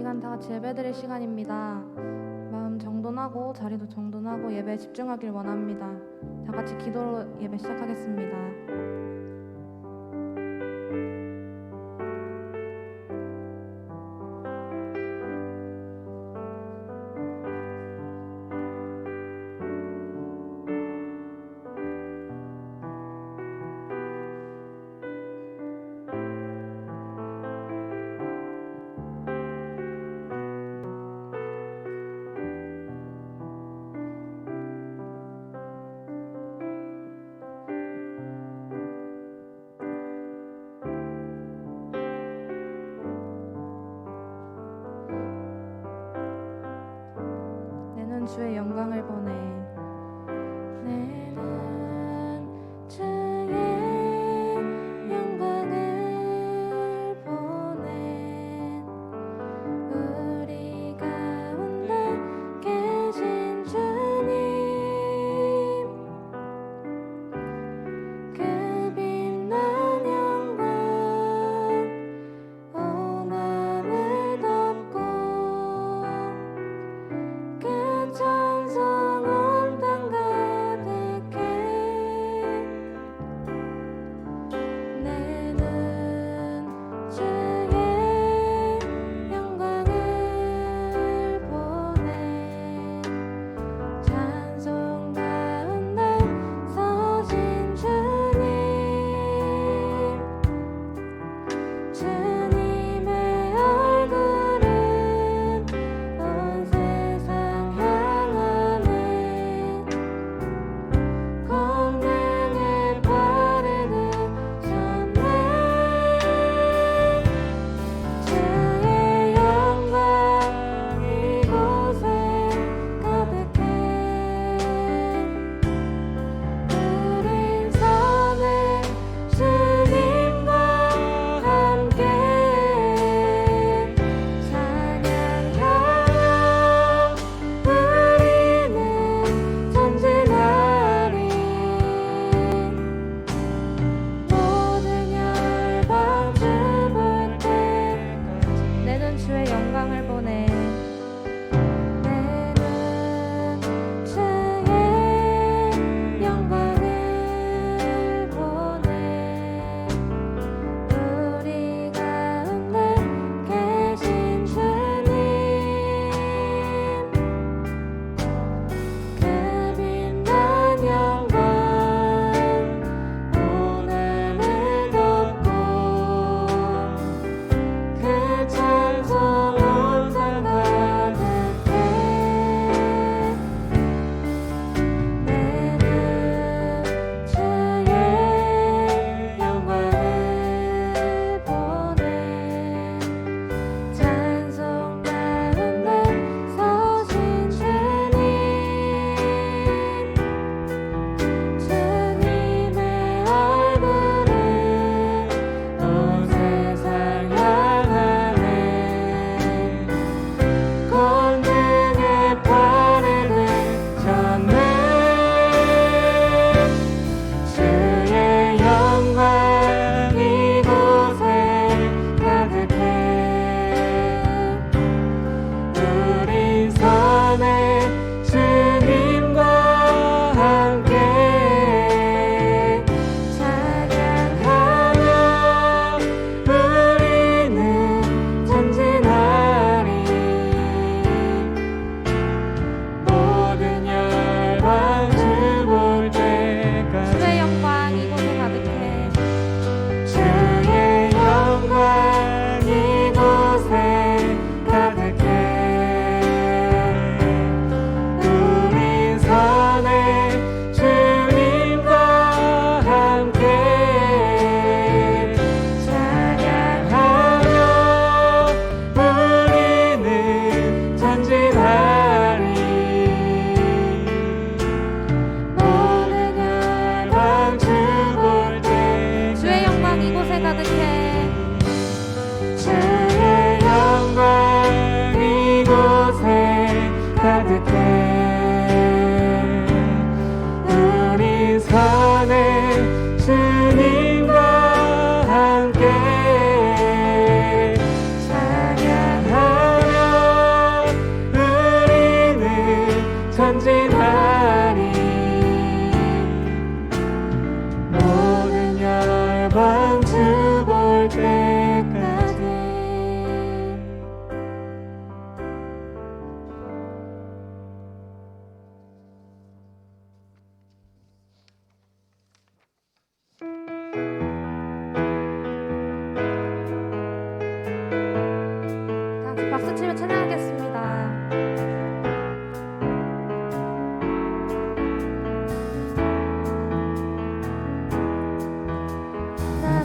시간 다 같이 예배드릴 시간입니다. 마음 정돈하고 자리도 정돈하고 예배에 집중하길 원합니다. 다 같이 기도로 예배 시작하겠습니다. 내는 주의 영광을 보내. 내는 주의 영광을 보내. 우리 가운데 계신 주님, 그 빛난 영광 온 하늘 덮고 그 찬송 온 땅 가득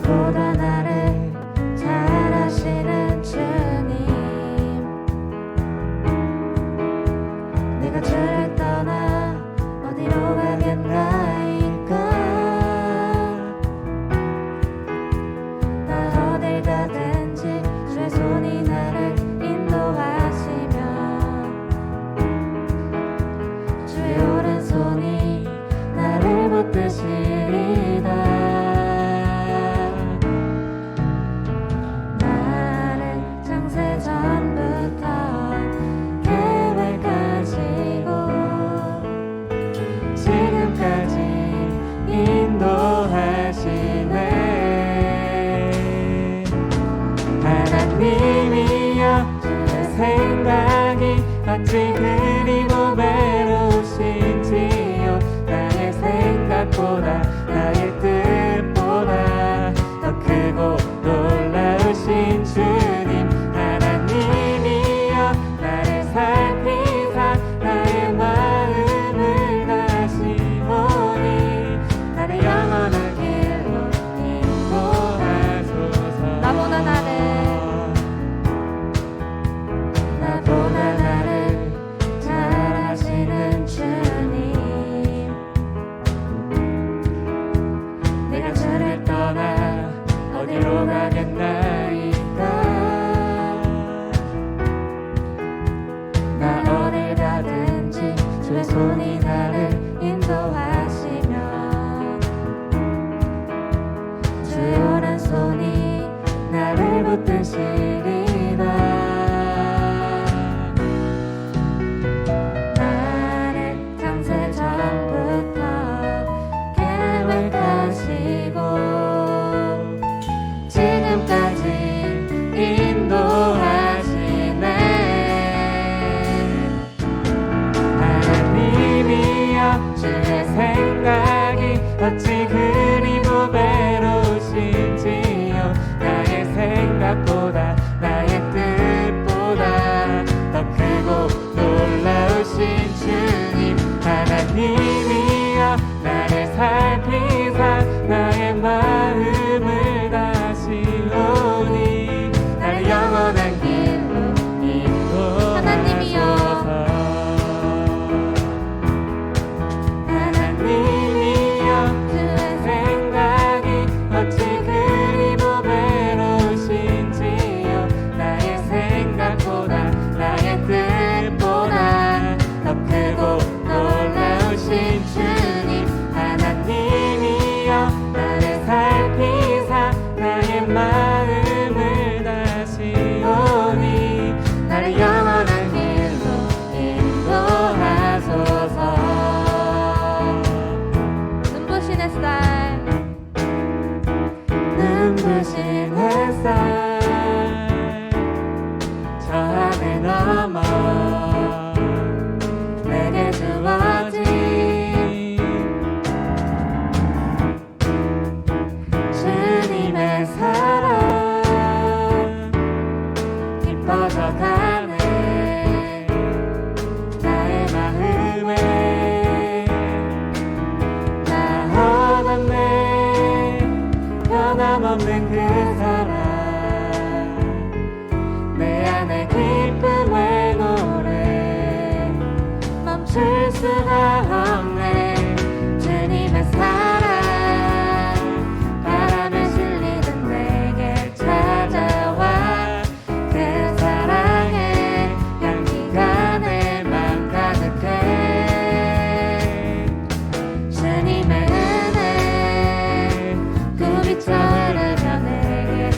나보다 나를 잘 아시는 주님, 내가 주를 떠나 어디로 가겠나이까. 나 어딜 가든지 주의 손이 나를 인도하시며 주의 오른손이 나를 붙드시리다. 나를 창세 전부터 계획하시고 지금까지 인도하시네. 하나님이여 주의 생각이 어찌 그리 보배로우신지요. 나의 생각보다 나의 뜻보다 더 크고 놀라우신 주님. 하나님이여 나를 살피사 나의 마음을 다시오니 나를 영원한 길로 인도하소서. 나보다 나를 잘 아시는 주님, 내가 주를 떠나 어디로 가겠나이까. 나 어딜 가든지 주의 손이 나를 인도하시며 주의 오른손이 나를 붙드시리다. 나를 창세 전부터 계획하시고 지금까지 인도하시네. 하나님이여 주의 생각이 어찌 그리 보배로우신지요. 나의 생각보다 나의 뜻보다 더 크고 놀라우신 주님. 하나님이여 나를 살피사 나의 마음을 다시오니 나를 영원한 길로 인도하소서. 하나님이여 주의 생각이 어찌 그리 보배로우신지요. 나의 생각보다 나의 뜻보다 더 크고 놀라우신 주님. 하나님이여 나를 살피사 나의 마음을 다시오니 나를 영원한 길로 인도하소서. 눈부신 햇살, 눈부신 햇살 저 하늘 넘어 내게 주어진 주님의 사랑 깊어져가네. 나의 마음에 나 얻었네. 변함없는 그 사랑 내 안에 기쁨의 노래 멈출 수가 없네. 주님의 사랑 바람에 실리던 내게 찾아와 그 사랑의 향기가 내 맘 가득해. 주님의 은혜 그 빛이 흐르며 내게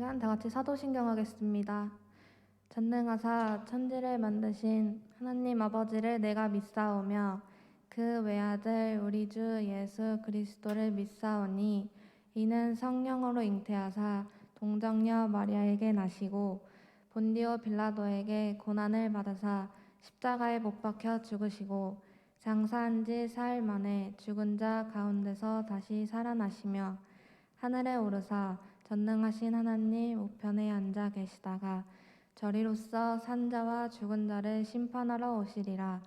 시간 다 같이 사도신경 하겠습니다. 전능하사 천지를 만드신 하나님 아버지를 내가 믿사오며 그 외아들 우리 주 예수 그리스도를 믿사오니 이는 성령으로 잉태하사 동정녀 마리아에게 나시고 본디오 빌라도에게 고난을 받으사 십자가에 못 박혀 죽으시고 장사한 지 사흘 만에 죽은 자 가운데서 다시 살아나시며 하늘에 오르사 전능하신 하나님 우편에 앉아 계시다가 저리로서 산 자와 죽은 자를 심판하러 오시리라.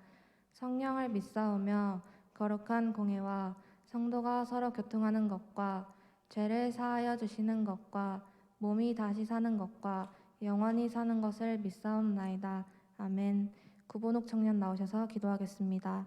성령을 믿사오며 거룩한 공회와 성도가 서로 교통하는 것과 죄를 사하여 주시는 것과 몸이 다시 사는 것과 영원히 사는 것을 믿사옵나이다. 아멘. 구본욱 청년 나오셔서 기도하겠습니다.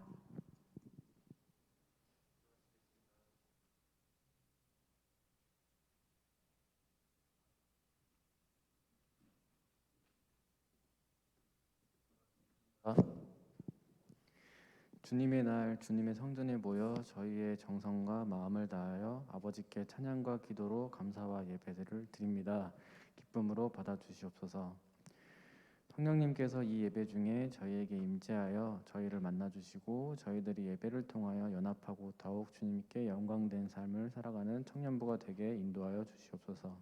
주님의 날 주님의 성전에 모여 저희의 정성과 마음을 다하여 아버지께 찬양과 기도로 감사와 예배를 드립니다. 기쁨으로 받아주시옵소서. 성령님께서 이 예배 중에 저희에게 임재하여 저희를 만나주시고 저희들이 예배를 통하여 연합하고 더욱 주님께 영광된 삶을 살아가는 청년부가 되게 인도하여 주시옵소서.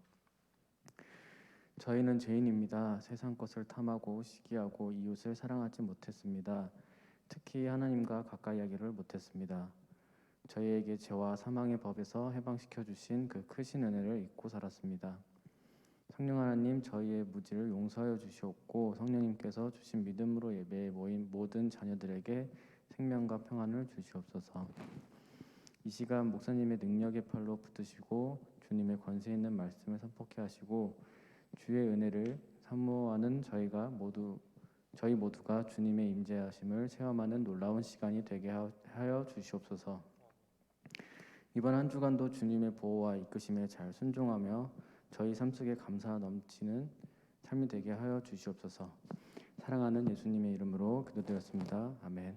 저희는 죄인입니다. 세상 것을 탐하고 시기하고 이웃을 사랑하지 못했습니다. 특히 하나님과 가까이 하기를 못했습니다. 저희에게 죄와 사망의 법에서 해방시켜 주신 그 크신 은혜를 잊고 살았습니다. 성령 하나님, 저희의 무지를 용서하여 주시옵고 성령님께서 주신 믿음으로 예배에 모인 모든 자녀들에게 생명과 평안을 주시옵소서. 이 시간 목사님의 능력의 팔로 붙드시고 주님의 권세 있는 말씀을 선포케 하시고 주의 은혜를 사모하는 저희 모두가 주님의 임재하심을 체험하는 놀라운 시간이 되게 하여 주시옵소서. 이번 한 주간도 주님의 보호와 이끄심에 잘 순종하며 저희 삶 속에 감사 넘치는 삶이 되게 하여 주시옵소서. 사랑하는 예수님의 이름으로 기도드렸습니다. 아멘.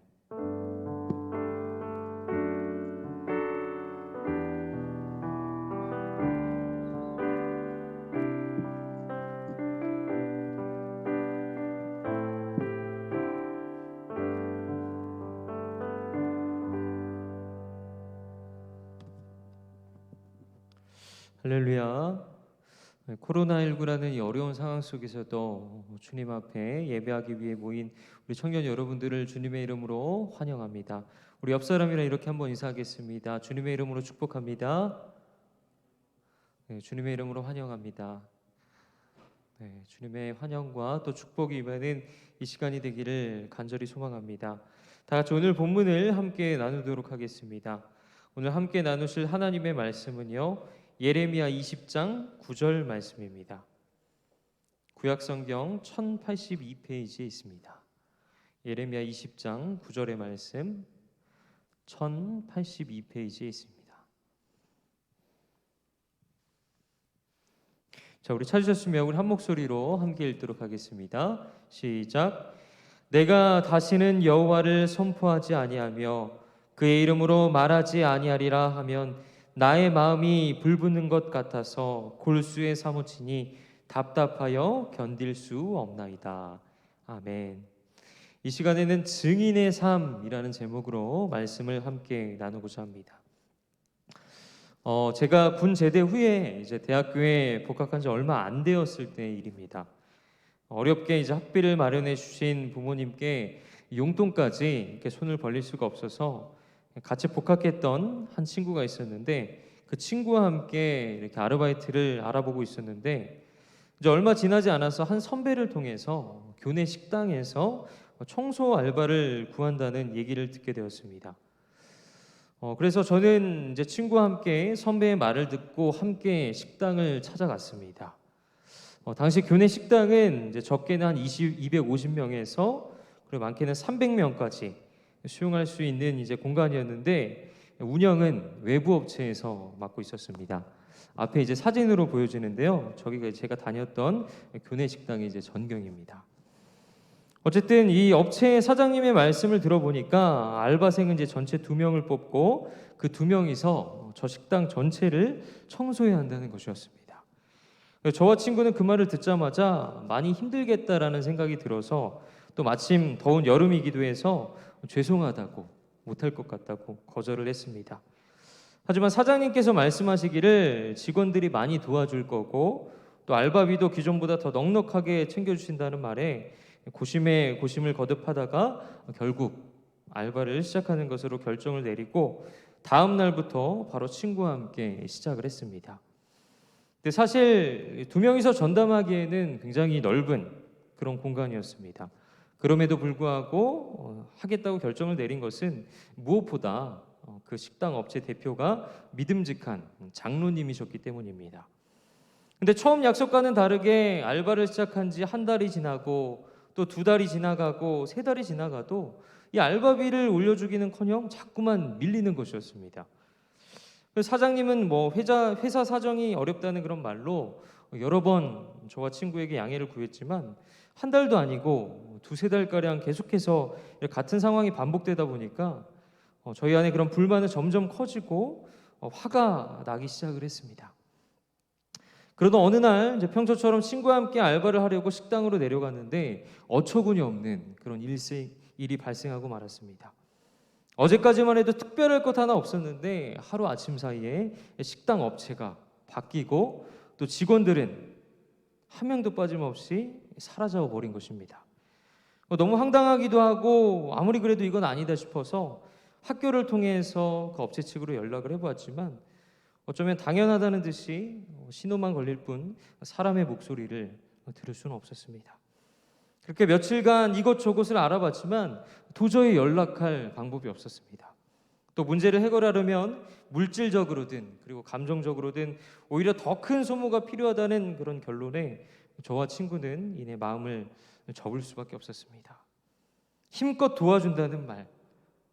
할렐루야. 코로나19라는 이 어려운 상황 속에서도 주님 앞에 예배하기 위해 모인 우리 청년 여러분들을 주님의 이름으로 환영합니다. 우리 옆 사람이랑 이렇게 한번 인사하겠습니다. 주님의 이름으로 축복합니다. 네, 주님의 이름으로 환영합니다. 네, 주님의 환영과 또 축복이 임하는 이 시간이 되기를 간절히 소망합니다. 다 같이 오늘 본문을 함께 나누도록 하겠습니다. 오늘 함께 나누실 하나님의 말씀은요, 예레미야 20장 9절 말씀입니다. 구약성경 1082페이지에 있습니다. 예레미야 20장 9절의 말씀 1082페이지에 있습니다. 자, 우리 찾으셨으면 우리 한 목소리로 함께 읽도록 하겠습니다. 시작. 내가 다시는 여호와를 선포하지 아니하며 그의 이름으로 말하지 아니하리라 하면 나의 마음이 불붙는 것 같아서 골수에 사무치니 답답하여 견딜 수 없나이다. 아멘. 이 시간에는 증인의 삶이라는 제목으로 말씀을 함께 나누고자 합니다. 제가 군 제대 후에 이제 대학교에 복학한 지 얼마 안 되었을 때의 일입니다. 어렵게 이제 학비를 마련해 주신 부모님께 용돈까지 이렇게 손을 벌릴 수가 없어서 같이 복학했던 한 친구가 있었는데 그 친구와 함께 이렇게 아르바이트를 알아보고 있었는데 이제 얼마 지나지 않아서 한 선배를 통해서 교내 식당에서 청소 알바를 구한다는 얘기를 듣게 되었습니다. 그래서 저는 이제 친구와 함께 선배의 말을 듣고 함께 식당을 찾아갔습니다. 당시 교내 식당은 이제 적게는 한 250명에서 그리고 많게는 300명까지 수용할 수 있는 이제 공간이었는데 운영은 외부 업체에서 맡고 있었습니다. 앞에 이제 사진으로 보여지는데요. 저기가 제가 다녔던 교내 식당의 이제 전경입니다. 어쨌든 이 업체의 사장님의 말씀을 들어보니까 알바생은 이제 전체 2명을 뽑고 그 2명이서 저 식당 전체를 청소해야 한다는 것이었습니다. 저와 친구는 그 말을 듣자마자 많이 힘들겠다라는 생각이 들어서 또 마침 더운 여름이기도 해서 죄송하다고 못할 것 같다고 거절을 했습니다. 하지만 사장님께서 말씀하시기를 직원들이 많이 도와줄 거고 또 알바비도 기존보다 더 넉넉하게 챙겨주신다는 말에 고심에 고심을 거듭하다가 결국 알바를 시작하는 것으로 결정을 내리고 다음 날부터 바로 친구와 함께 시작을 했습니다. 근데 사실 두 명이서 전담하기에는 굉장히 넓은 그런 공간이었습니다. 그럼에도 불구하고 하겠다고 결정을 내린 것은 무엇보다 그 식당 업체 대표가 믿음직한 장로님이셨기 때문입니다. 근데 처음 약속과는 다르게 알바를 시작한 지 한 달이 지나고 또 두 달이 지나가고 세 달이 지나가도 이 알바비를 올려주기는커녕 자꾸만 밀리는 것이었습니다. 그래서 사장님은 뭐 회사 사정이 어렵다는 그런 말로 여러 번 저와 친구에게 양해를 구했지만 한 달도 아니고 두세 달가량 계속해서 같은 상황이 반복되다 보니까 저희 안에 그런 불만은 점점 커지고 화가 나기 시작을 했습니다. 그러던 어느 날 이제 평소처럼 친구와 함께 알바를 하려고 식당으로 내려갔는데 어처구니 없는 그런 일이 발생하고 말았습니다. 어제까지만 해도 특별할 것 하나 없었는데 하루 아침 사이에 식당 업체가 바뀌고 또 직원들은 한 명도 빠짐없이 사라져 버린 것입니다. 너무 황당하기도 하고 아무리 그래도 이건 아니다 싶어서 학교를 통해서 그 업체 측으로 연락을 해보았지만 어쩌면 당연하다는 듯이 신호만 걸릴 뿐 사람의 목소리를 들을 수는 없었습니다. 그렇게 며칠간 이곳저곳을 알아봤지만 도저히 연락할 방법이 없었습니다. 또 문제를 해결하려면 물질적으로든 그리고 감정적으로든 오히려 더 큰 소모가 필요하다는 그런 결론에 저와 친구는 이내 마음을 접을 수밖에 없었습니다. 힘껏 도와준다는 말,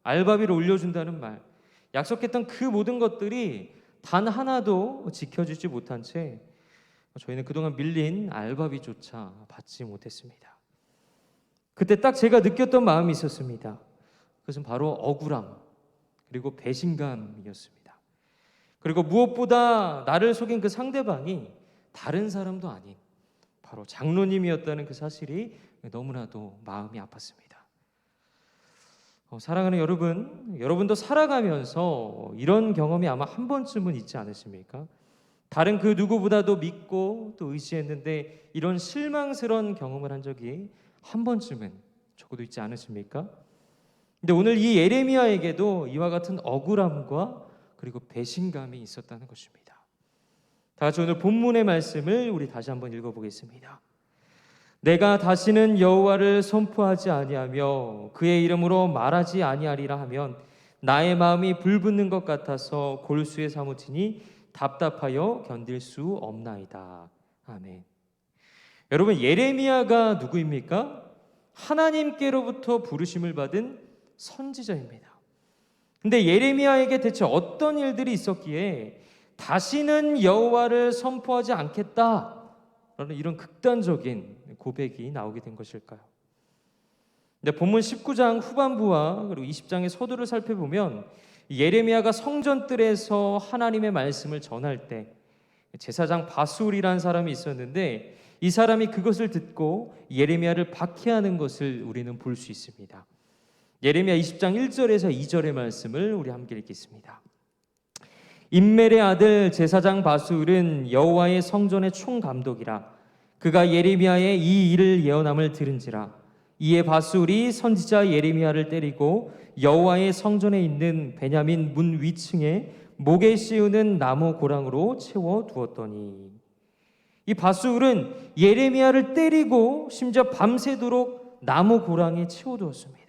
알바비를 올려준다는 말, 약속했던 그 모든 것들이 단 하나도 지켜지지 못한 채 저희는 그동안 밀린 알바비조차 받지 못했습니다. 그때 딱 제가 느꼈던 마음이 있었습니다. 그것은 바로 억울함 그리고 배신감이었습니다. 그리고 무엇보다 나를 속인 그 상대방이 다른 사람도 아닌 바로 장로님이었다는 그 사실이 너무나도 마음이 아팠습니다. 사랑하는 여러분, 여러분도 살아가면서 이런 경험이 아마 한 번쯤은 있지 않으십니까? 다른 그 누구보다도 믿고 또 의지했는데 이런 실망스러운 경험을 한 적이 한 번쯤은 적어도 있지 않으십니까? 근데 오늘 이 예레미야에게도 이와 같은 억울함과 그리고 배신감이 있었다는 것입니다. 다 같이 오늘 본문의 말씀을 우리 다시 한번 읽어보겠습니다. 내가 다시는 여호와를 선포하지 아니하며 그의 이름으로 말하지 아니하리라 하면 나의 마음이 불붙는 것 같아서 골수에 사무치니 답답하여 견딜 수 없나이다. 아멘. 여러분, 예레미야가 누구입니까? 하나님께로부터 부르심을 받은 선지자입니다. 근데 예레미야에게 대체 어떤 일들이 있었기에 다시는 여호와를 선포하지 않겠다라는 이런 극단적인 고백이 나오게 된 것일까요? 근데 본문 19장 후반부와 그리고 20장의 서두를 살펴보면 예레미야가 성전뜰에서 하나님의 말씀을 전할 때 제사장 바술이라는 사람이 있었는데 이 사람이 그것을 듣고 예레미야를 박해하는 것을 우리는 볼 수 있습니다. 예레미야 20장 1절에서 2절의 말씀을 우리 함께 읽겠습니다. 임멜의 아들 제사장 바술은 여호와의 성전의 총감독이라. 그가 예레미야의 이 일을 예언함을 들은지라. 이에 바술이 선지자 예레미야를 때리고 여호와의 성전에 있는 베냐민 문 위층에 목에 씌우는 나무 고랑으로 채워 두었더니. 이 바술은 예레미야를 때리고 심지어 밤새도록 나무 고랑에 채워 두었습니다.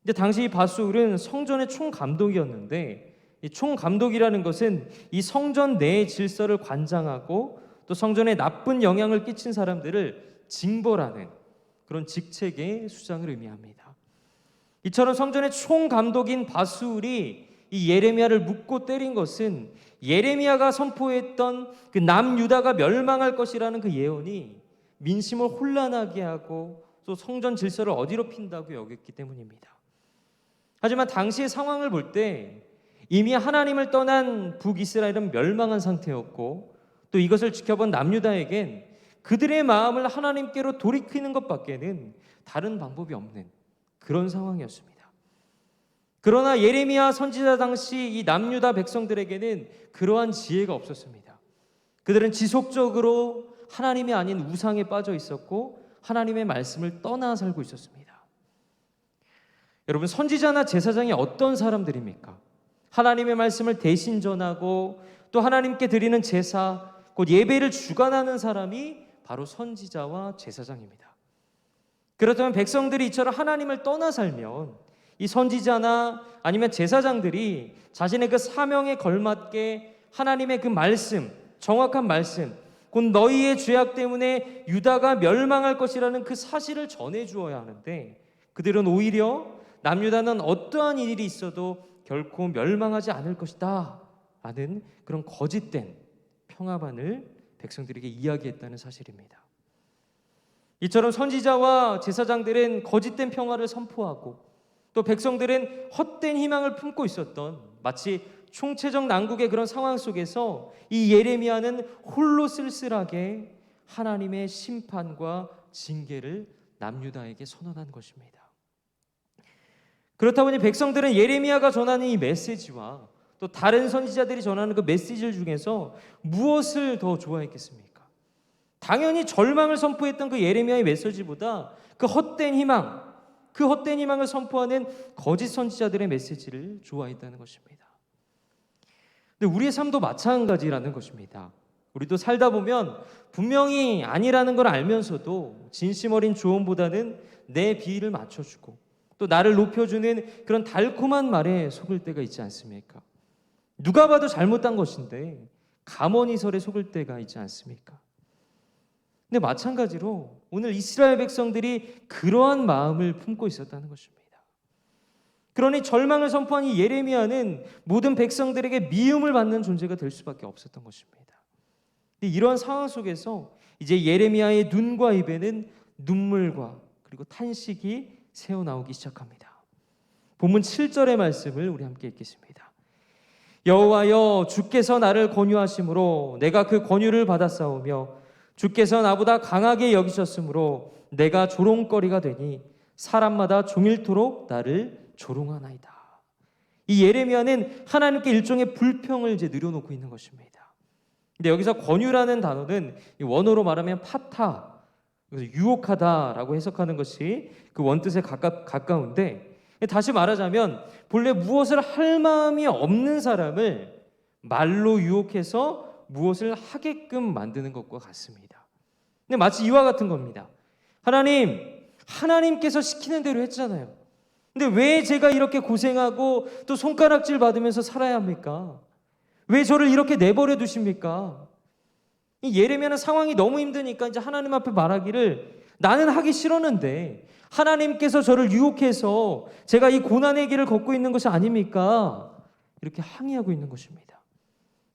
근데 당시 이 바술은 성전의 총감독이었는데 이 총감독이라는 것은 이 성전 내의 질서를 관장하고 또 성전에 나쁜 영향을 끼친 사람들을 징벌하는 그런 직책의 수장을 의미합니다. 이처럼 성전의 총감독인 바술이 이 예레미야를 묶고 때린 것은 예레미야가 선포했던 그 남유다가 멸망할 것이라는 그 예언이 민심을 혼란하게 하고 또 성전 질서를 어지럽힌다고 여겼기 때문입니다. 하지만 당시의 상황을 볼 때 이미 하나님을 떠난 북이스라엘은 멸망한 상태였고 또 이것을 지켜본 남유다에겐 그들의 마음을 하나님께로 돌이키는 것밖에는 다른 방법이 없는 그런 상황이었습니다. 그러나 예레미야 선지자 당시 이 남유다 백성들에게는 그러한 지혜가 없었습니다. 그들은 지속적으로 하나님이 아닌 우상에 빠져 있었고 하나님의 말씀을 떠나 살고 있었습니다. 여러분, 선지자나 제사장이 어떤 사람들입니까? 하나님의 말씀을 대신 전하고 또 하나님께 드리는 제사, 곧 예배를 주관하는 사람이 바로 선지자와 제사장입니다. 그렇다면 백성들이 이처럼 하나님을 떠나 살면 이 선지자나 아니면 제사장들이 자신의 그 사명에 걸맞게 하나님의 그 말씀, 정확한 말씀, 곧 너희의 죄악 때문에 유다가 멸망할 것이라는 그 사실을 전해 주어야 하는데 그들은 오히려 남유다는 어떠한 일이 있어도 결코 멸망하지 않을 것이다 라는 그런 거짓된 평화반을 백성들에게 이야기했다는 사실입니다. 이처럼 선지자와 제사장들은 거짓된 평화를 선포하고 또 백성들은 헛된 희망을 품고 있었던 마치 총체적 난국의 그런 상황 속에서 이 예레미야는 홀로 쓸쓸하게 하나님의 심판과 징계를 남유다에게 선언한 것입니다. 그렇다 보니 백성들은 예레미야가 전하는 이 메시지와 또 다른 선지자들이 전하는 그 메시지 중에서 무엇을 더 좋아했겠습니까? 당연히 절망을 선포했던 그 예레미야의 메시지보다 그 헛된 희망을 선포하는 거짓 선지자들의 메시지를 좋아했다는 것입니다. 근데 우리의 삶도 마찬가지라는 것입니다. 우리도 살다 보면 분명히 아니라는 걸 알면서도 진심 어린 조언보다는 내 비위를 맞춰주고 또 나를 높여주는 그런 달콤한 말에 속을 때가 있지 않습니까? 누가 봐도 잘못한 것인데 감언이설에 속을 때가 있지 않습니까? 근데 마찬가지로 오늘 이스라엘 백성들이 그러한 마음을 품고 있었다는 것입니다. 그러니 절망을 선포한 이 예레미야는 모든 백성들에게 미움을 받는 존재가 될 수밖에 없었던 것입니다. 근데 이러한 상황 속에서 이제 예레미야의 눈과 입에는 눈물과 그리고 탄식이 새어나오기 시작합니다. 본문 7절의 말씀을 우리 함께 읽겠습니다. 여호와여, 주께서 나를 권유하심으로 내가 그 권유를 받았사오며 주께서 나보다 강하게 여기셨으므로 내가 조롱거리가 되니 사람마다 종일토록 나를 조롱하나이다. 이 예레미야는 하나님께 일종의 불평을 이제 늘여놓고 있는 것입니다. 근데 여기서 권유라는 단어는 원어로 말하면 파타, 유혹하다라고 해석하는 것이 그 원뜻에 가까운데, 다시 말하자면 본래 무엇을 할 마음이 없는 사람을 말로 유혹해서 무엇을 하게끔 만드는 것과 같습니다. 근데 마치 이와 같은 겁니다. 하나님께서 시키는 대로 했잖아요. 근데 왜 제가 이렇게 고생하고 또 손가락질 받으면서 살아야 합니까? 왜 저를 이렇게 내버려 두십니까? 이 예레미야는 상황이 너무 힘드니까 이제 하나님 앞에 말하기를 나는 하기 싫었는데 하나님께서 저를 유혹해서 제가 이 고난의 길을 걷고 있는 것이 아닙니까? 이렇게 항의하고 있는 것입니다.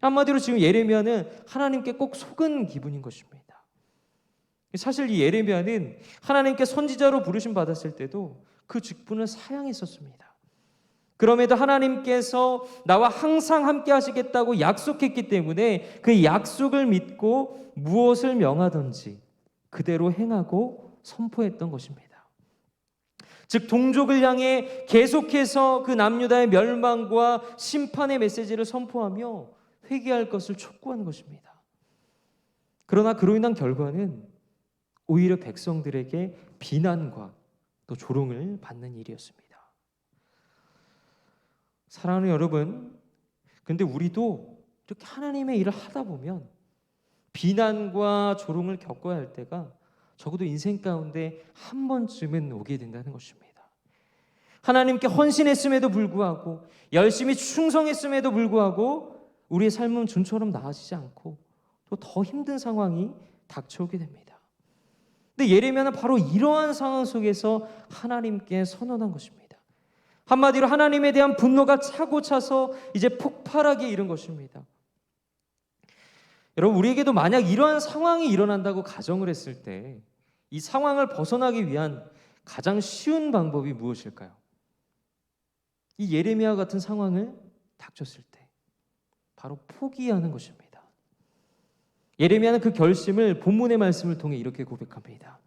한마디로 지금 예레미야는 하나님께 꼭 속은 기분인 것입니다. 사실 이 예레미야는 하나님께 선지자로 부르심 받았을 때도 그 직분을 사양했었습니다. 그럼에도 하나님께서 나와 항상 함께 하시겠다고 약속했기 때문에 그 약속을 믿고 무엇을 명하든지 그대로 행하고 선포했던 것입니다. 즉 동족을 향해 계속해서 그 남유다의 멸망과 심판의 메시지를 선포하며 회개할 것을 촉구하는 것입니다. 그러나 그로 인한 결과는 오히려 백성들에게 비난과 또 조롱을 받는 일이었습니다. 사랑하는 여러분, 근데 우리도 이렇게 하나님의 일을 하다 보면 비난과 조롱을 겪어야 할 때가 적어도 인생 가운데 한 번쯤은 오게 된다는 것입니다. 하나님께 헌신했음에도 불구하고 열심히 충성했음에도 불구하고 우리의 삶은 전처럼 나아지지 않고 또 더 힘든 상황이 닥쳐오게 됩니다. 근데 예레미야는 바로 이러한 상황 속에서 하나님께 선언한 것입니다. 한마디로 하나님에 대한 분노가 차고 차서 이제 폭발하게 이른 것입니다. 여러분, 우리에게도 만약 이러한 상황이 일어난다고 가정을 했을 때 이 상황을 벗어나기 위한 가장 쉬운 방법이 무엇일까요? 이 예레미야 같은 상황을 닥쳤을 때 바로 포기하는 것입니다. 예레미야는 그 결심을 본문의 말씀을 통해 이렇게 고백합니다.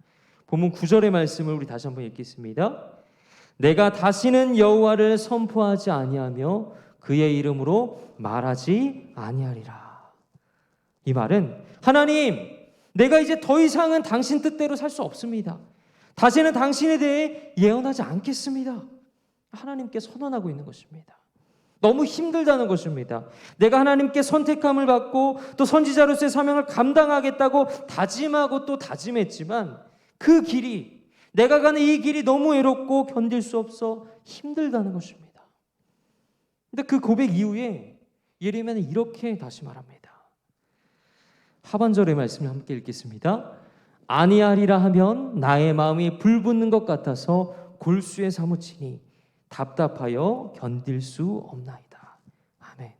본문 9절의 말씀을 우리 다시 한번 읽겠습니다. 내가 다시는 여호와를 선포하지 아니하며 그의 이름으로 말하지 아니하리라. 이 말은 하나님, 내가 이제 더 이상은 당신 뜻대로 살 수 없습니다. 다시는 당신에 대해 예언하지 않겠습니다. 하나님께 선언하고 있는 것입니다. 너무 힘들다는 것입니다. 내가 하나님께 선택함을 받고 또 선지자로서의 사명을 감당하겠다고 다짐하고 또 다짐했지만 그 길이, 내가 가는 이 길이 너무 외롭고 견딜 수 없어 힘들다는 것입니다. 근데 그 고백 이후에 예레미야는 이렇게 다시 말합니다. 하반절의 말씀을 함께 읽겠습니다. 아니하리라 하면 나의 마음이 불붙는 것 같아서 골수에 사무치니 답답하여 견딜 수 없나이다. 아멘.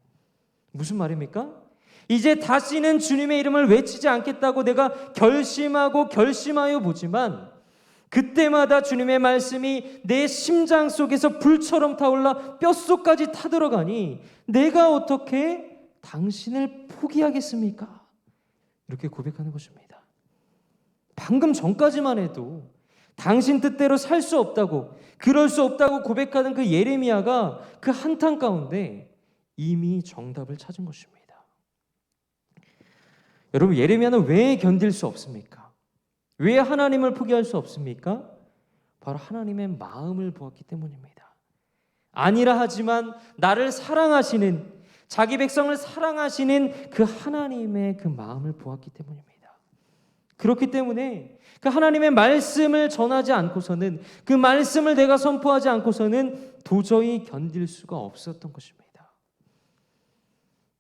무슨 말입니까? 이제 다시는 주님의 이름을 외치지 않겠다고 내가 결심하여 보지만 그때마다 주님의 말씀이 내 심장 속에서 불처럼 타올라 뼛속까지 타들어가니 내가 어떻게 당신을 포기하겠습니까? 이렇게 고백하는 것입니다. 방금 전까지만 해도 당신 뜻대로 살 수 없다고, 그럴 수 없다고 고백하는 그 예레미야가 그 한탄 가운데 이미 정답을 찾은 것입니다. 여러분, 예레미야는 왜 견딜 수 없습니까? 왜 하나님을 포기할 수 없습니까? 바로 하나님의 마음을 보았기 때문입니다. 아니라 하지만 나를 사랑하시는, 자기 백성을 사랑하시는 그 하나님의 그 마음을 보았기 때문입니다. 그렇기 때문에 그 하나님의 말씀을 전하지 않고서는, 그 말씀을 내가 선포하지 않고서는 도저히 견딜 수가 없었던 것입니다.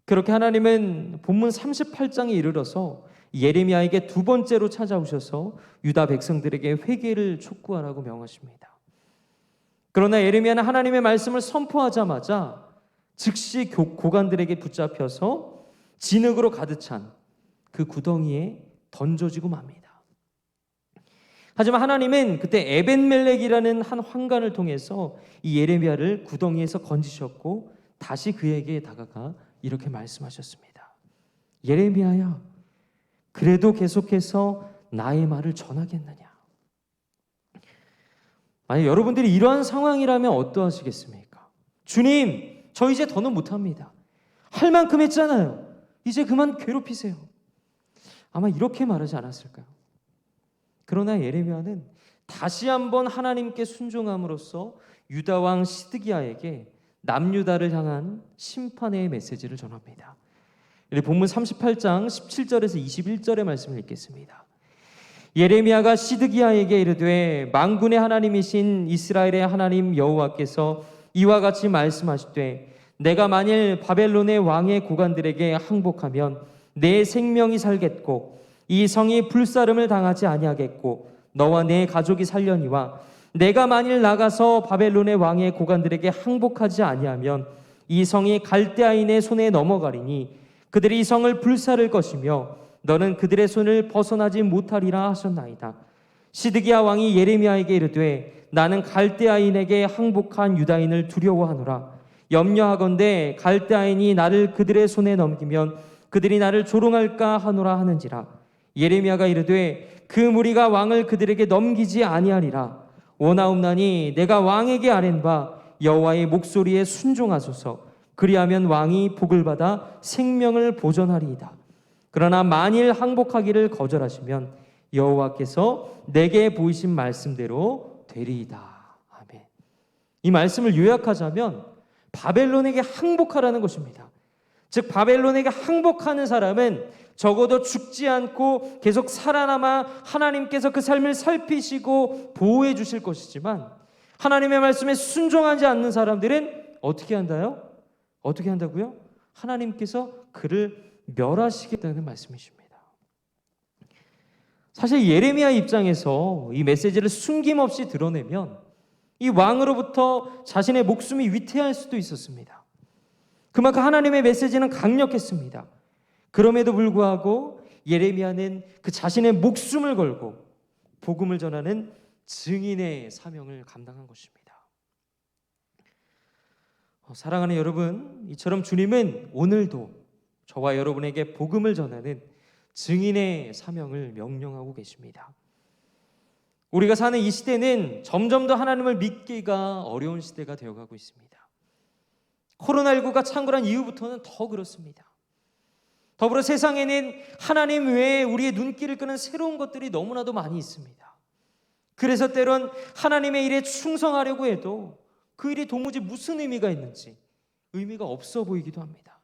그렇게 하나님은 본문 38장에 이르러서 예레미야에게 두 번째로 찾아오셔서 유다 백성들에게 회개를 촉구하라고 명하십니다. 그러나 예레미야는 하나님의 말씀을 선포하자마자 즉시 고관들에게 붙잡혀서 진흙으로 가득 찬 그 구덩이에 던져지고 맙니다. 하지만 하나님은 그때 에벤멜렉이라는 한 환관을 통해서 이 예레미야를 구덩이에서 건지셨고 다시 그에게 다가가 이렇게 말씀하셨습니다. 예레미야야, 그래도 계속해서 나의 말을 전하겠느냐? 만약 여러분들이 이러한 상황이라면 어떠하시겠습니까? 주님, 저 이제 더는 못합니다. 할 만큼 했잖아요. 이제 그만 괴롭히세요. 아마 이렇게 말하지 않았을까요? 그러나 예레미야는 다시 한번 하나님께 순종함으로써 유다 왕 시드기야에게 남유다를 향한 심판의 메시지를 전합니다. 본문 38장 17절에서 21절의 말씀을 읽겠습니다. 예레미야가 시드기야에게 이르되 만군의 하나님이신 이스라엘의 하나님 여호와께서 이와 같이 말씀하시되 내가 만일 바벨론의 왕의 고관들에게 항복하면 내 생명이 살겠고 이 성이 불사름을 당하지 아니하겠고 너와 내 가족이 살려니와 내가 만일 나가서 바벨론의 왕의 고관들에게 항복하지 아니하면 이 성이 갈대아인의 손에 넘어가리니 그들이 이 성을 불사를 것이며 너는 그들의 손을 벗어나지 못하리라 하셨나이다. 시드기야 왕이 예레미야에게 이르되 나는 갈대아인에게 항복한 유다인을 두려워하노라. 염려하건대 갈대아인이 나를 그들의 손에 넘기면 그들이 나를 조롱할까 하노라 하는지라. 예레미야가 이르되 그 무리가 왕을 그들에게 넘기지 아니하리라. 원하옵나니 내가 왕에게 아랜 바 여호와의 목소리에 순종하소서. 그리하면 왕이 복을 받아 생명을 보존하리이다. 그러나 만일 항복하기를 거절하시면 여호와께서 내게 보이신 말씀대로 되리이다. 아멘. 이 말씀을 요약하자면 바벨론에게 항복하라는 것입니다. 즉 바벨론에게 항복하는 사람은 적어도 죽지 않고 계속 살아남아 하나님께서 그 삶을 살피시고 보호해 주실 것이지만 하나님의 말씀에 순종하지 않는 사람들은 어떻게 한다요? 어떻게 한다고요? 하나님께서 그를 멸하시겠다는 말씀이십니다. 사실 예레미야 입장에서 이 메시지를 숨김없이 드러내면 이 왕으로부터 자신의 목숨이 위태할 수도 있었습니다. 그만큼 하나님의 메시지는 강력했습니다. 그럼에도 불구하고 예레미야는 그 자신의 목숨을 걸고 복음을 전하는 증인의 사명을 감당한 것입니다. 사랑하는 여러분, 이처럼 주님은 오늘도 저와 여러분에게 복음을 전하는 증인의 사명을 명령하고 계십니다. 우리가 사는 이 시대는 점점 더 하나님을 믿기가 어려운 시대가 되어가고 있습니다. 코로나19가 창궐한 이후부터는 더 그렇습니다. 더불어 세상에는 하나님 외에 우리의 눈길을 끄는 새로운 것들이 너무나도 많이 있습니다. 그래서 때론 하나님의 일에 충성하려고 해도 그 일이 도무지 무슨 의미가 있는지 의미가 없어 보이기도 합니다.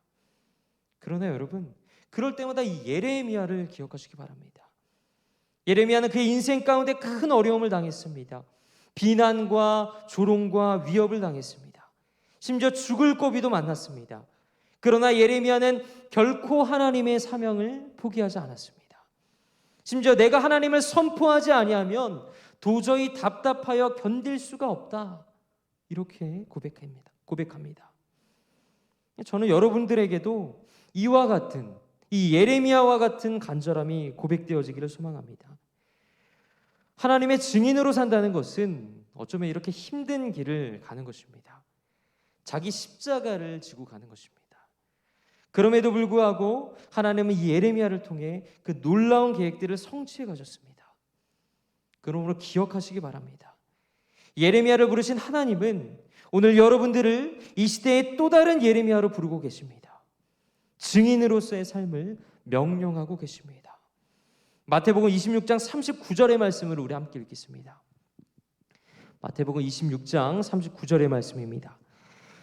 그러나 여러분, 그럴 때마다 이 예레미야를 기억하시기 바랍니다. 예레미야는 그의 인생 가운데 큰 어려움을 당했습니다. 비난과 조롱과 위협을 당했습니다. 심지어 죽을 고비도 만났습니다. 그러나 예레미야는 결코 하나님의 사명을 포기하지 않았습니다. 심지어 내가 하나님을 선포하지 아니하면 도저히 답답하여 견딜 수가 없다, 이렇게 고백합니다. 저는 여러분들에게도 이와 같은, 이 예레미야와 같은 간절함이 고백되어지기를 소망합니다. 하나님의 증인으로 산다는 것은 어쩌면 이렇게 힘든 길을 가는 것입니다. 자기 십자가를 지고 가는 것입니다. 그럼에도 불구하고 하나님은 이 예레미야를 통해 그 놀라운 계획들을 성취해 가셨습니다. 그러므로 기억하시기 바랍니다. 예레미야를 부르신 하나님은 오늘 여러분들을 이 시대의 또 다른 예레미야로 부르고 계십니다. 증인으로서의 삶을 명령하고 계십니다. 마태복음 26장 39절의 말씀을 우리 함께 읽겠습니다. 마태복음 26장 39절의 말씀입니다.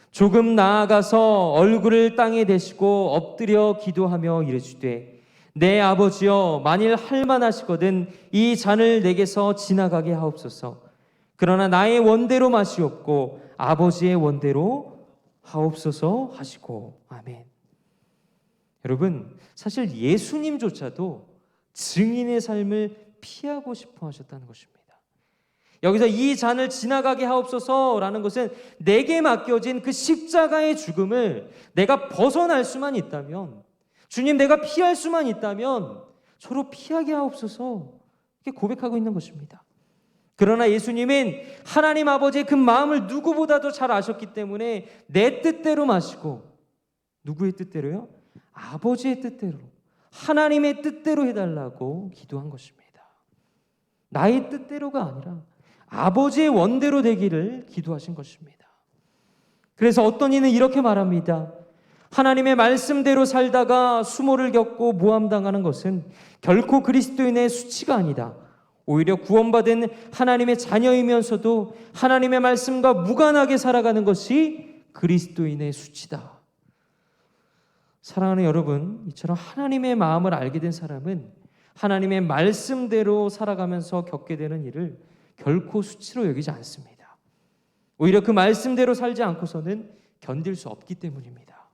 조금 나아가서 얼굴을 땅에 대시고 엎드려 기도하며 이르시되 내 아버지여, 만일 할만하시거든 이 잔을 내게서 지나가게 하옵소서. 그러나 나의 원대로 마시옵고 아버지의 원대로 하옵소서 하시고. 아멘. 여러분, 사실 예수님조차도 증인의 삶을 피하고 싶어 하셨다는 것입니다. 여기서 이 잔을 지나가게 하옵소서라는 것은 내게 맡겨진 그 십자가의 죽음을 내가 벗어날 수만 있다면, 주님 내가 피할 수만 있다면 저로 피하게 하옵소서, 이렇게 고백하고 있는 것입니다. 그러나 예수님은 하나님 아버지의 그 마음을 누구보다도 잘 아셨기 때문에 내 뜻대로 마시고, 누구의 뜻대로요? 아버지의 뜻대로, 하나님의 뜻대로 해달라고 기도한 것입니다. 나의 뜻대로가 아니라 아버지의 원대로 되기를 기도하신 것입니다. 그래서 어떤 이는 이렇게 말합니다. 하나님의 말씀대로 살다가 수모를 겪고 모함당하는 것은 결코 그리스도인의 수치가 아니다. 오히려 구원받은 하나님의 자녀이면서도 하나님의 말씀과 무관하게 살아가는 것이 그리스도인의 수치다. 사랑하는 여러분, 이처럼 하나님의 마음을 알게 된 사람은 하나님의 말씀대로 살아가면서 겪게 되는 일을 결코 수치로 여기지 않습니다. 오히려 그 말씀대로 살지 않고서는 견딜 수 없기 때문입니다.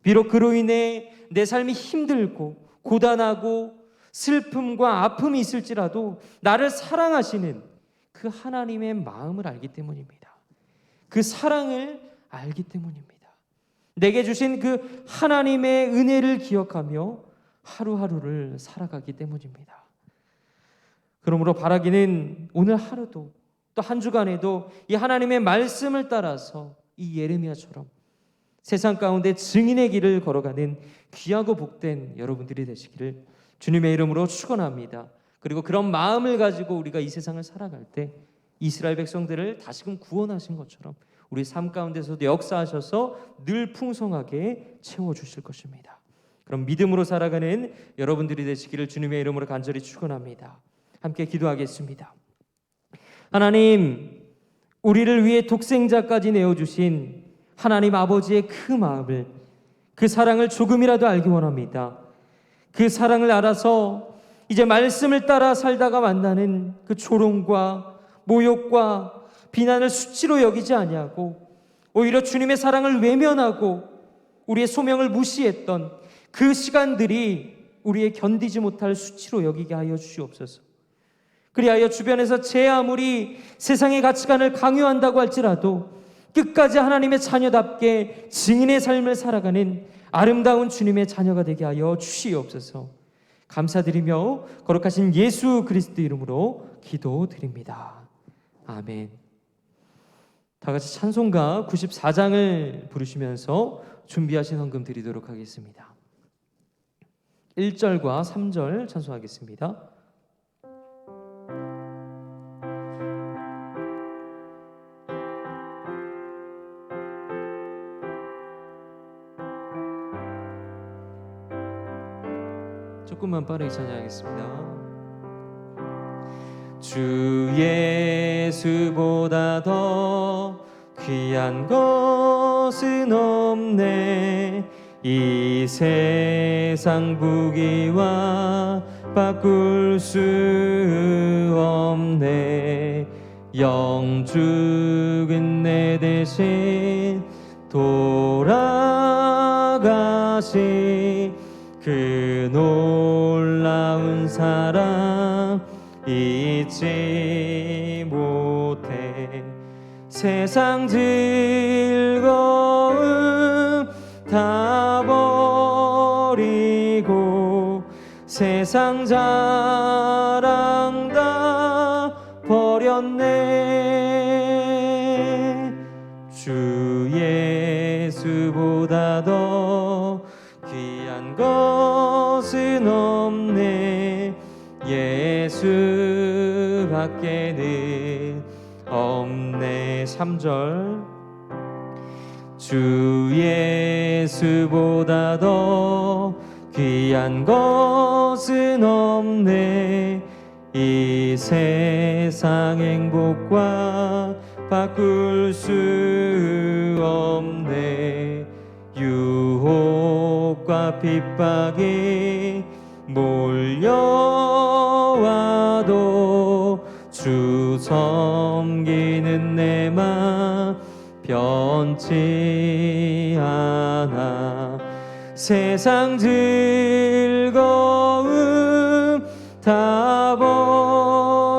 비록 그로 인해 내 삶이 힘들고 고단하고 슬픔과 아픔이 있을지라도 나를 사랑하시는 그 하나님의 마음을 알기 때문입니다. 그 사랑을 알기 때문입니다. 내게 주신 그 하나님의 은혜를 기억하며 하루하루를 살아가기 때문입니다. 그러므로 바라기는 오늘 하루도 또 한 주간에도 이 하나님의 말씀을 따라서 이 예레미야처럼 세상 가운데 증인의 길을 걸어가는 귀하고 복된 여러분들이 되시기를 주님의 이름으로 축원합니다. 그리고 그런 마음을 가지고 우리가 이 세상을 살아갈 때 이스라엘 백성들을 다시금 구원하신 것처럼 우리 삶 가운데서도 역사하셔서 늘 풍성하게 채워주실 것입니다. 그럼 믿음으로 살아가는 여러분들이 되시기를 주님의 이름으로 간절히 축원합니다. 함께 기도하겠습니다. 하나님, 우리를 위해 독생자까지 내어주신 하나님 아버지의 그 마음을, 그 사랑을 조금이라도 알기 원합니다. 그 사랑을 알아서 이제 말씀을 따라 살다가 만나는 그 조롱과 모욕과 비난을 수치로 여기지 아니하고 오히려 주님의 사랑을 외면하고 우리의 소명을 무시했던 그 시간들이 우리의 견디지 못할 수치로 여기게 하여 주시옵소서. 그리하여 주변에서 제 아무리 세상의 가치관을 강요한다고 할지라도 끝까지 하나님의 자녀답게 증인의 삶을 살아가는 아름다운 주님의 자녀가 되게 하여 주시옵소서. 감사드리며 거룩하신 예수 그리스도 이름으로 기도드립니다. 아멘. 다 같이 찬송가 94장을 부르시면서 준비하신 헌금 드리도록 하겠습니다. 1절과 3절 찬송하겠습니다. 조금만 빠르게 찬양하겠습니다. 주 예수보다 더 귀한 것은 없네. 이 세상 부귀와 바꿀 수 없네. 영죽은 내 대신 돌아가신 그 놀라운 사랑 잊지 못해. 세상 즐거움 다 버리고 세상 자랑 다 버렸네. 주 예수보다 더 귀한 것은 없네. 예수밖에는 없네. 3절 주 예수보다 더 귀한 것은 없네. 이 세상 행복과 바꿀 수 없네. 유혹과 핍박이 몰려와도 주 섬기는 내 맘 변치 않아. 세상 즐거움 다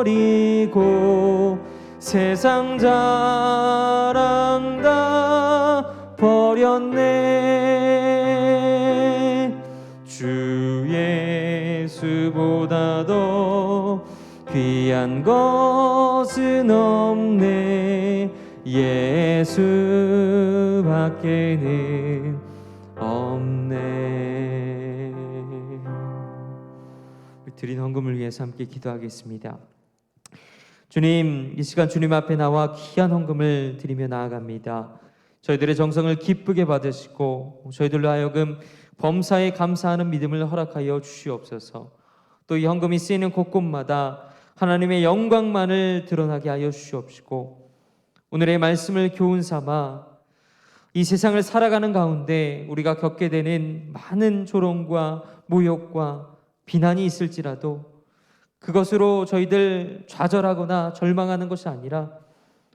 버리고 세상 자랑 다 버렸네. 주 예수보다 더 귀한 것은 없네. 예수밖에는 없네. 드린 헌금을 위해서 함께 기도하겠습니다. 주님, 이 시간 주님 앞에 나와 귀한 헌금을 드리며 나아갑니다. 저희들의 정성을 기쁘게 받으시고 저희들로 하여금 범사에 감사하는 믿음을 허락하여 주시옵소서. 또 이 헌금이 쓰이는 곳곳마다 하나님의 영광만을 드러나게 하여 주시옵시고 오늘의 말씀을 교훈 삼아 이 세상을 살아가는 가운데 우리가 겪게 되는 많은 조롱과 모욕과 비난이 있을지라도 그것으로 저희들 좌절하거나 절망하는 것이 아니라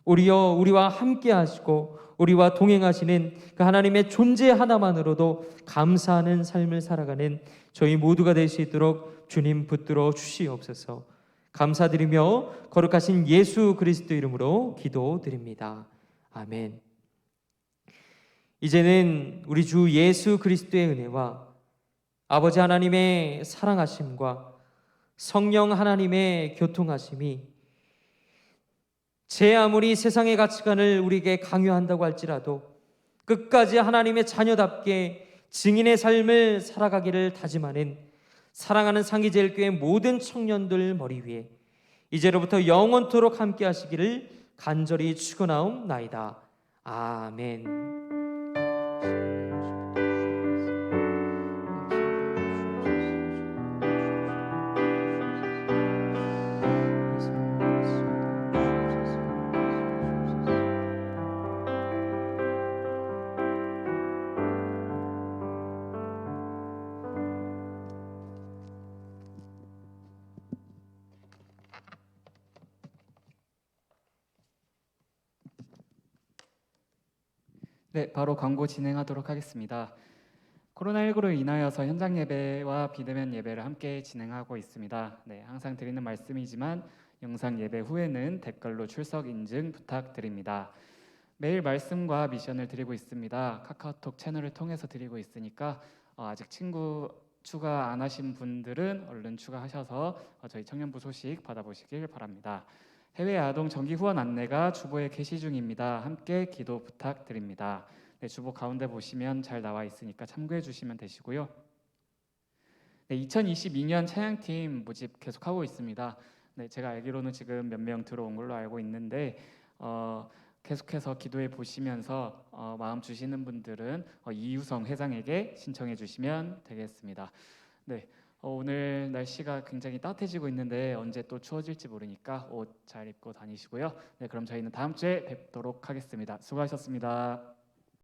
오히려 우리와 함께 하시고 우리와 동행하시는 그 하나님의 존재 하나만으로도 감사하는 삶을 살아가는 저희 모두가 될 수 있도록 주님 붙들어 주시옵소서. 감사드리며 거룩하신 예수 그리스도 이름으로 기도드립니다. 아멘. 이제는 우리 주 예수 그리스도의 은혜와 아버지 하나님의 사랑하심과 성령 하나님의 교통하심이 제 아무리 세상의 가치관을 우리에게 강요한다고 할지라도 끝까지 하나님의 자녀답게 증인의 삶을 살아가기를 다짐하는 사랑하는 상기제일교회 모든 청년들 머리 위에 이제로부터 영원토록 함께 하시기를 간절히 축원하옵나이다. 아멘. 네, 바로 광고 진행하도록 하겠습니다. 코로나19로 인하여서 현장 예배와 비대면 예배를 함께 진행하고 있습니다. 네, 항상 드리는 말씀이지만 영상 예배 후에는 댓글로 출석 인증 부탁드립니다. 매일 말씀과 미션을 드리고 있습니다. 카카오톡 채널을 통해서 드리고 있으니까 아직 친구 추가 안 하신 분들은 얼른 추가하셔서 저희 청년부 소식 받아보시길 바랍니다. 해외 아동 정기 후원 안내가 주보에 게시 중입니다. 함께 기도 부탁드립니다. 네, 주보 가운데 보시면 잘 나와 있으니까 참고해 주시면 되시고요. 네, 2022년 찬양팀 모집 계속하고 있습니다. 네, 제가 알기로는 지금 몇 명 들어온 걸로 알고 있는데 계속해서 기도해 보시면서 마음 주시는 분들은 이유성 회장에게 신청해 주시면 되겠습니다. 네, 오늘 날씨가 굉장히 따뜻해지고 있는데 언제 또 추워질지 모르니까 옷 잘 입고 다니시고요. 네, 그럼 저희는 다음 주에 뵙도록 하겠습니다. 수고하셨습니다.